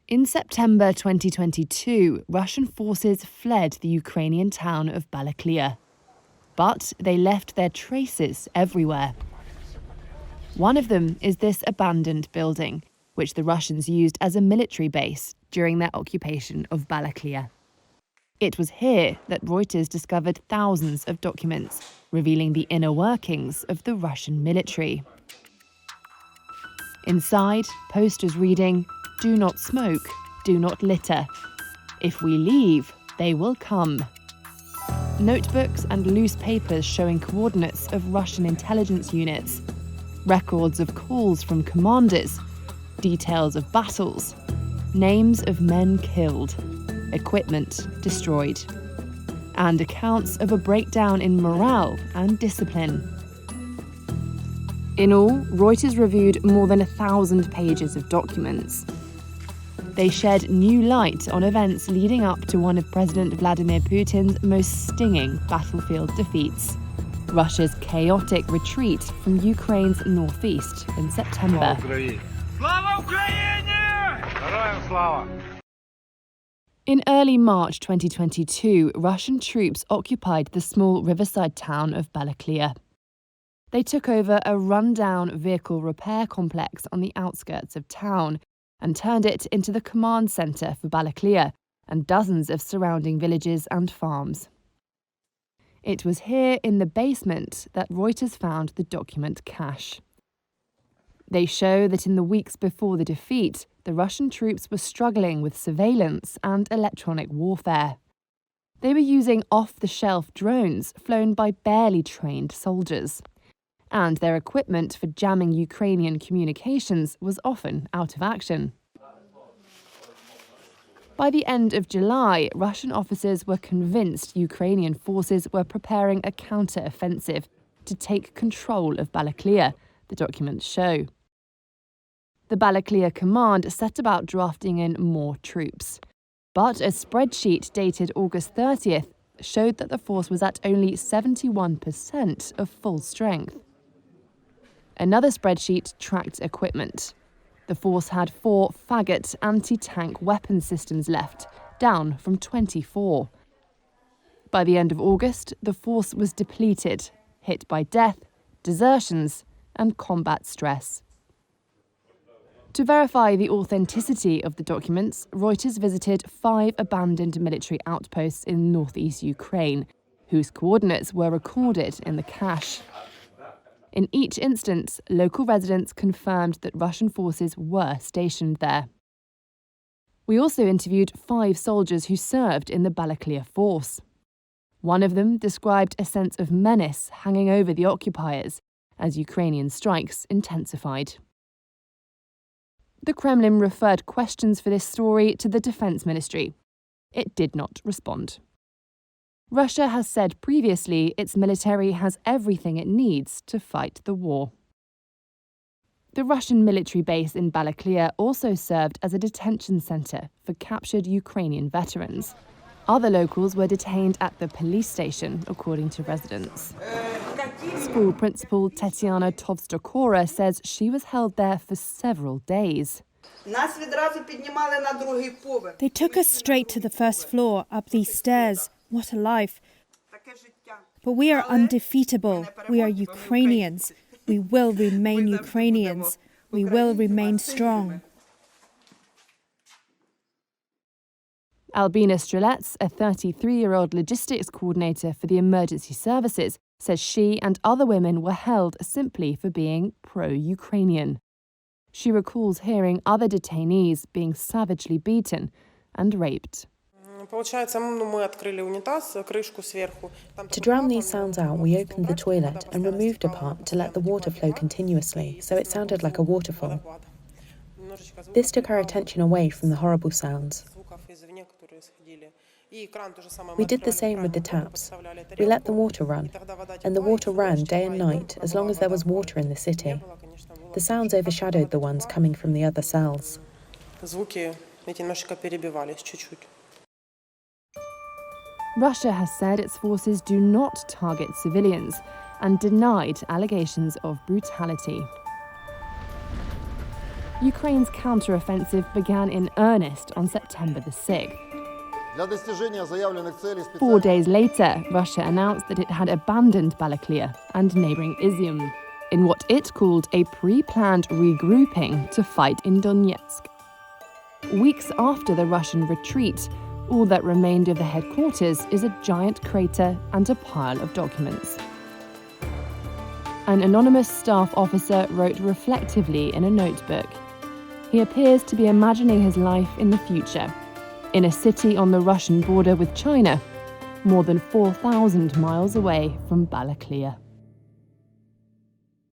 In September 2022, Russian forces fled the Ukrainian town of Balakleya. But they left their traces everywhere. One of them is this abandoned building, which the Russians used as a military base during their occupation of Balakleya. It was here that Reuters discovered thousands of documents revealing the inner workings of the Russian military. Inside, posters reading, "Do not smoke, do not litter. If we leave, they will come." Notebooks and loose papers showing coordinates of Russian intelligence units, records of calls from commanders, details of battles, names of men killed, equipment destroyed, and accounts of a breakdown in morale and discipline. In all, Reuters reviewed more than 1,000 pages of documents. They shed new light on events leading up to one of President Vladimir Putin's most stinging battlefield defeats, Russia's chaotic retreat from Ukraine's northeast in September. In early March 2022, Russian troops occupied the small riverside town of Balakleya. They took over a run-down vehicle repair complex on the outskirts of town and turned it into the command centre for Balakleya and dozens of surrounding villages and farms. It was here in the basement that Reuters found the document cache. They show that in the weeks before the defeat, the Russian troops were struggling with surveillance and electronic warfare. They were using off-the-shelf drones flown by barely trained soldiers. And their equipment for jamming Ukrainian communications was often out of action. By the end of July, Russian officers were convinced Ukrainian forces were preparing a counter-offensive to take control of Balakleya, the documents show. The Balakleya command set about drafting in more troops. But a spreadsheet dated August 30th showed that the force was at only 71% of full strength. Another spreadsheet tracked equipment. The force had 4 Faggot anti-tank weapon systems left, down from 24. By the end of August, the force was depleted, hit by death, desertions, and combat stress. To verify the authenticity of the documents, Reuters visited 5 abandoned military outposts in northeast Ukraine, whose coordinates were recorded in the cache. In each instance, local residents confirmed that Russian forces were stationed there. We also interviewed 5 soldiers who served in the Balakleya force. One of them described a sense of menace hanging over the occupiers as Ukrainian strikes intensified. The Kremlin referred questions for this story to the Defense Ministry. It did not respond. Russia has said previously its military has everything it needs to fight the war. The Russian military base in Balakleya also served as a detention centre for captured Ukrainian veterans. Other locals were detained at the police station, according to residents. School principal Tetiana Tovstokora says she was held there for several days. They took us straight to the first floor, up these stairs. What a life. But we are undefeatable. We are Ukrainians. We will remain Ukrainians. We will remain strong. Albina Strelets, a 33-year-old logistics coordinator for the emergency services, says she and other women were held simply for being pro-Ukrainian. She recalls hearing other detainees being savagely beaten and raped. To drown these sounds out, we opened the toilet and removed a part to let the water flow continuously, so it sounded like a waterfall. This took our attention away from the horrible sounds. We did the same with the taps. We let the water run, and the water ran day and night as long as there was water in the city. The sounds overshadowed the ones coming from the other cells. Russia has said its forces do not target civilians and denied allegations of brutality. Ukraine's counter-offensive began in earnest on September the 6th. 4 days later, Russia announced that it had abandoned Balaklia and neighbouring Izium in what it called a pre-planned regrouping to fight in Donetsk. Weeks after the Russian retreat, all that remained of the headquarters is a giant crater and a pile of documents. An anonymous staff officer wrote reflectively in a notebook. He appears to be imagining his life in the future, in a city on the Russian border with China, more than 4,000 miles away from Balaklia.